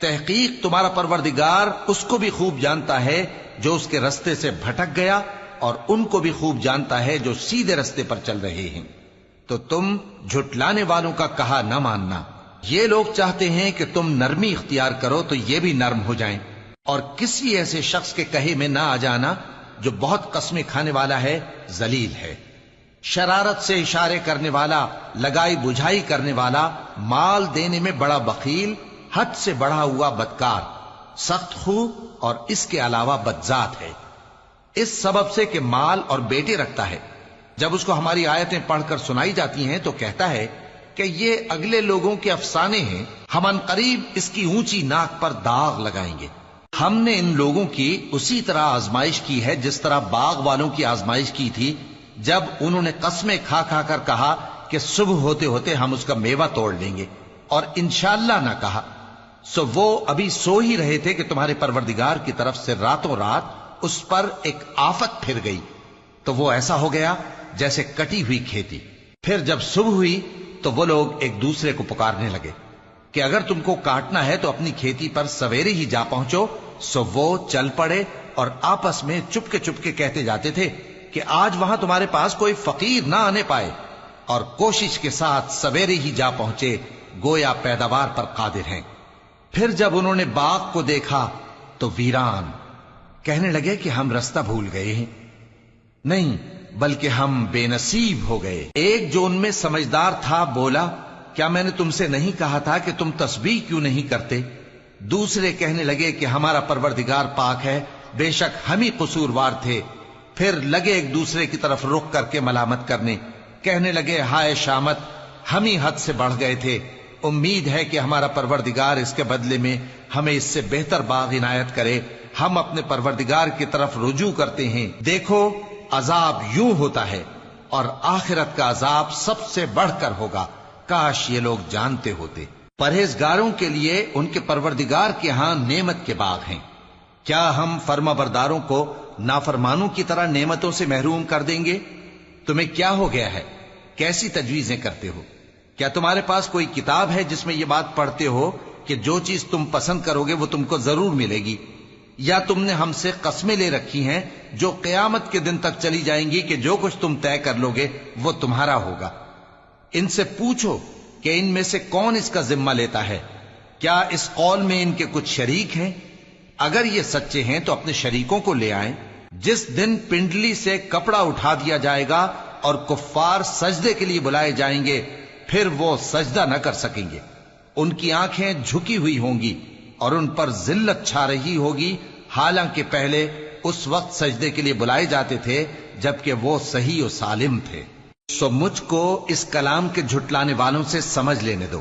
تحقیق تمہارا پروردگار اس کو بھی خوب جانتا ہے جو اس کے رستے سے بھٹک گیا، اور ان کو بھی خوب جانتا ہے جو سیدھے رستے پر چل رہے ہیں۔ تو تم جھٹلانے والوں کا کہا نہ ماننا۔ یہ لوگ چاہتے ہیں کہ تم نرمی اختیار کرو تو یہ بھی نرم ہو جائیں، اور کسی ایسے شخص کے کہے میں نہ آ جانا جو بہت قسمیں کھانے والا ہے، ذلیل ہے، شرارت سے اشارے کرنے والا، لگائی بجھائی کرنے والا، مال دینے میں بڑا بخیل، حد سے بڑھا ہوا بدکار، سخت خو، اور اس کے علاوہ بدذات ہے، اس سبب سے کہ مال اور بیٹے رکھتا ہے۔ جب اس کو ہماری آیتیں پڑھ کر سنائی جاتی ہیں تو کہتا ہے کہ یہ اگلے لوگوں کے افسانے ہیں، ہم ان قریب اس کی اونچی ناک پر داغ لگائیں گے۔ ہم نے ان لوگوں کی اسی طرح آزمائش کی ہے جس طرح باغ والوں کی آزمائش کی تھی، جب انہوں نے قسمیں کھا کھا کر کہا کہ صبح ہوتے ہوتے ہم اس کا میوہ توڑ لیں گے، اور انشاءاللہ نہ کہا، سو وہ ابھی سو ہی رہے تھے کہ تمہارے پروردگار کی طرف سے راتوں رات اس پر ایک آفت پھر گئی، تو وہ ایسا ہو گیا جیسے کٹی ہوئی کھیتی۔ پھر جب صبح ہوئی تو وہ لوگ ایک دوسرے کو پکارنے لگے کہ اگر تم کو کاٹنا ہے تو اپنی کھیتی پر سویرے ہی جا پہنچو۔ سو وہ چل پڑے اور آپس میں چپ کے کہتے جاتے تھے کہ آج وہاں تمہارے پاس کوئی فقیر نہ آنے پائے، اور کوشش کے ساتھ سویرے ہی جا پہنچے، گویا پیداوار پر قادر ہیں۔ پھر جب انہوں نے باغ کو دیکھا تو ویران، کہنے لگے کہ ہم رستہ بھول گئے ہیں، نہیں بلکہ ہم بے نصیب ہو گئے۔ ایک جو ان میں سمجھدار تھا بولا، کیا میں نے تم سے نہیں کہا تھا کہ تم تسبیح کیوں نہیں کرتے؟ دوسرے کہنے لگے کہ ہمارا پروردگار پاک ہے، بے شک ہم ہی قصوروار تھے۔ پھر لگے ایک دوسرے کی طرف رخ کر کے ملامت کرنے، کہنے لگے ہائے شامت، ہم ہی حد سے بڑھ گئے تھے، امید ہے کہ ہمارا پروردگار اس کے بدلے میں ہمیں اس سے بہتر باغ عنایت کرے، ہم اپنے پروردگار کی طرف رجوع کرتے ہیں۔ دیکھو عذاب یوں ہوتا ہے، اور آخرت کا عذاب سب سے بڑھ کر ہوگا، کاش یہ لوگ جانتے ہوتے۔ پرہیزگاروں کے لیے ان کے پروردگار کے ہاں نعمت کے باغ ہیں۔ کیا ہم فرما برداروں کو نافرمانوں کی طرح نعمتوں سے محروم کر دیں گے؟ تمہیں کیا ہو گیا ہے؟ کیسی تجویزیں کرتے ہو؟ کیا تمہارے پاس کوئی کتاب ہے جس میں یہ بات پڑھتے ہو کہ جو چیز تم پسند کرو گے وہ تم کو ضرور ملے گی؟ یا تم نے ہم سے قسمیں لے رکھی ہیں جو قیامت کے دن تک چلی جائیں گی کہ جو کچھ تم طے کر لو گے وہ تمہارا ہوگا؟ ان سے پوچھو کہ ان میں سے کون اس کا ذمہ لیتا ہے؟ کیا اس قول میں ان کے کچھ شریک ہیں؟ اگر یہ سچے ہیں تو اپنے شریکوں کو لے آئیں۔ جس دن پنڈلی سے کپڑا اٹھا دیا جائے گا اور کفار سجدے کے لیے بلائے جائیں گے، پھر وہ سجدہ نہ کر سکیں گے، ان کی آنکھیں جھکی ہوئی ہوں گی اور ان پر ذلت چھا رہی ہوگی، حالانکہ پہلے اس وقت سجدے کے لیے بلائے جاتے تھے جبکہ وہ صحیح و سالم تھے۔ سو مجھ کو اس کلام کے جھٹلانے والوں سے سمجھ لینے دو،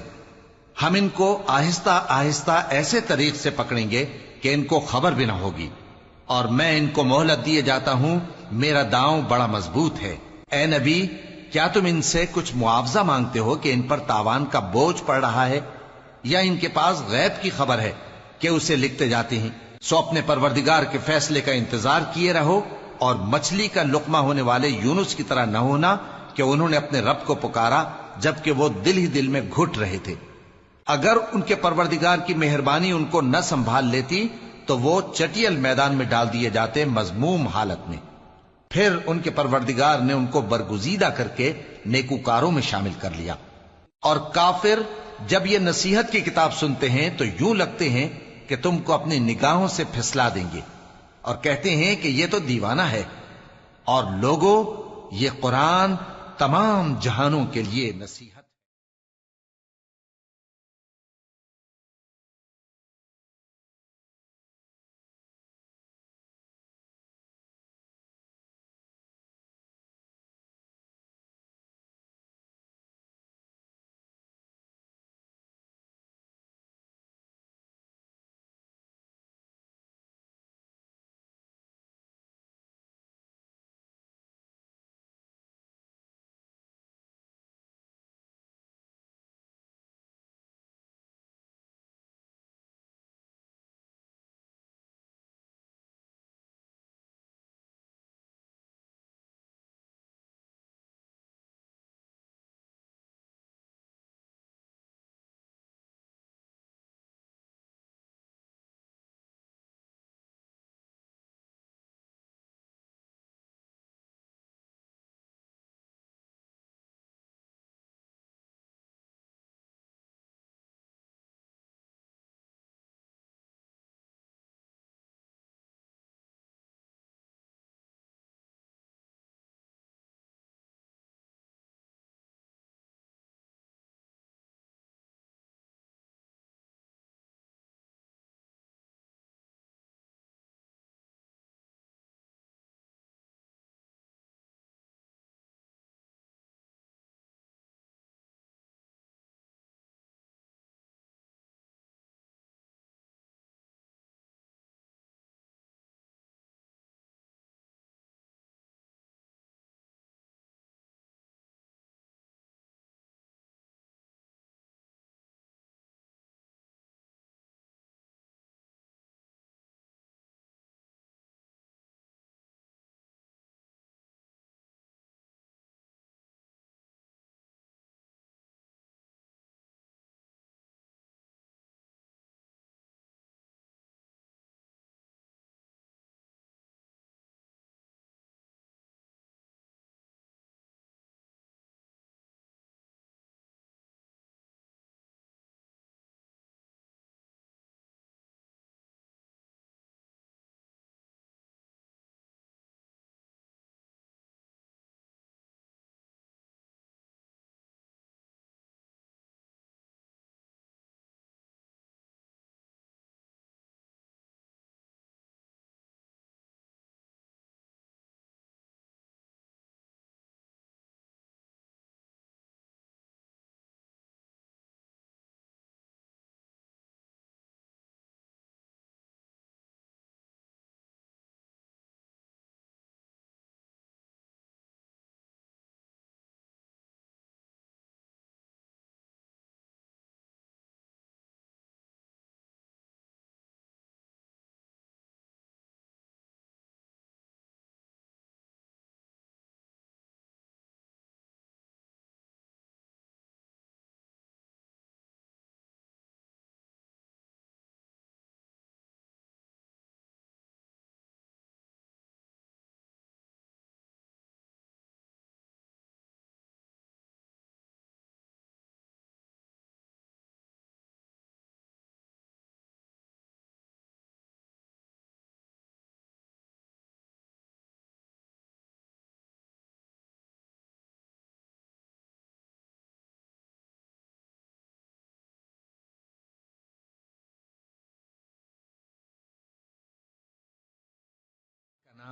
ہم ان کو آہستہ آہستہ ایسے طریق سے پکڑیں گے کہ ان کو خبر بھی نہ ہوگی، اور میں ان کو مہلت دیے جاتا ہوں، میرا داؤں بڑا مضبوط ہے۔ اے نبی، کیا تم ان سے کچھ معاوضہ مانگتے ہو کہ ان پر تاوان کا بوجھ پڑ رہا ہے، یا ان کے پاس غیب کی خبر ہے کہ اسے لکھتے جاتے ہیں؟ سو اپنے پروردگار کے فیصلے کا انتظار کیے رہو، اور مچھلی کا لقمہ ہونے والے یونس کی طرح نہ ہونا کہ انہوں نے اپنے رب کو پکارا جبکہ وہ دل ہی دل میں گھٹ رہے تھے۔ اگر ان کے پروردگار کی مہربانی ان کو نہ سنبھال لیتی تو وہ چٹیل میدان میں ڈال دیے جاتے مذموم حالت میں۔ پھر ان کے پروردگار نے ان کو برگزیدہ کر کے نیکوکاروں میں شامل کر لیا۔ اور کافر جب یہ نصیحت کی کتاب سنتے ہیں تو یوں لگتے ہیں کہ تم کو اپنی نگاہوں سے پھسلا دیں گے، اور کہتے ہیں کہ یہ تو دیوانہ ہے۔ اور لوگوں، یہ قرآن تمام جہانوں کے لیے نصیحت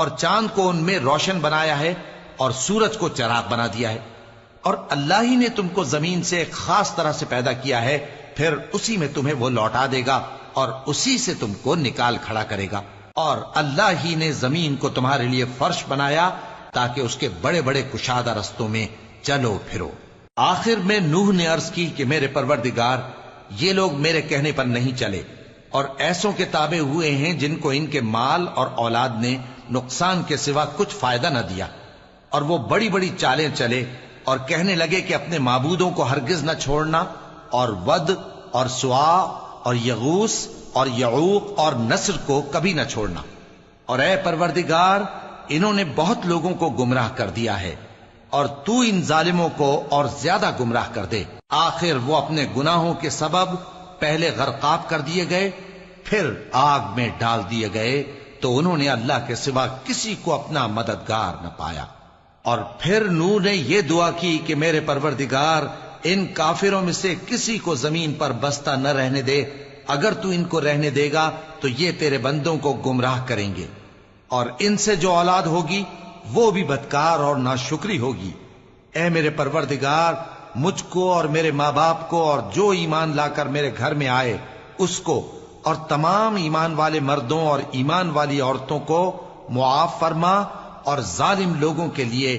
اور چاند کو ان میں روشن بنایا ہے اور سورج کو چراغ بنا دیا ہے، اور اللہ ہی نے تم کو زمین سے ایک خاص طرح سے پیدا کیا ہے، پھر اسی میں تمہیں وہ لوٹا دے گا اور اسی سے تم کو نکال کھڑا کرے گا۔ اور اللہ ہی نے زمین کو تمہارے لیے فرش بنایا تاکہ اس کے بڑے بڑے کشادہ رستوں میں چلو پھرو۔ آخر میں نوح نے عرض کی کہ میرے پروردگار، یہ لوگ میرے کہنے پر نہیں چلے اور ایسوں کے تابع ہوئے ہیں جن کو ان کے مال اور اولاد نے نقصان کے سوا کچھ فائدہ نہ دیا، اور وہ بڑی بڑی چالیں چلے اور کہنے لگے کہ اپنے معبودوں کو ہرگز نہ چھوڑنا، اور ود اور سوا اور یغوس اور یعوق اور نصر کو کبھی نہ چھوڑنا۔ اور اے پروردگار، انہوں نے بہت لوگوں کو گمراہ کر دیا ہے، اور تو ان ظالموں کو اور زیادہ گمراہ کر دے۔ آخر وہ اپنے گناہوں کے سبب پہلے غرقاب کر دیے گئے، پھر آگ میں ڈال دیے گئے، تو انہوں نے اللہ کے سوا کسی کو اپنا مددگار نہ پایا۔ اور پھر نوح نے یہ دعا کی کہ میرے پروردگار، ان کافروں میں سے کسی کو زمین پر بستہ نہ رہنے دے، اگر تو ان کو رہنے دے گا تو یہ تیرے بندوں کو گمراہ کریں گے، اور ان سے جو اولاد ہوگی وہ بھی بدکار اور ناشکری ہوگی۔ اے میرے پروردگار، مجھ کو اور میرے ماں باپ کو اور جو ایمان لا کر میرے گھر میں آئے اس کو، اور تمام ایمان والے مردوں اور ایمان والی عورتوں کو معاف فرما، اور ظالم لوگوں کے لیے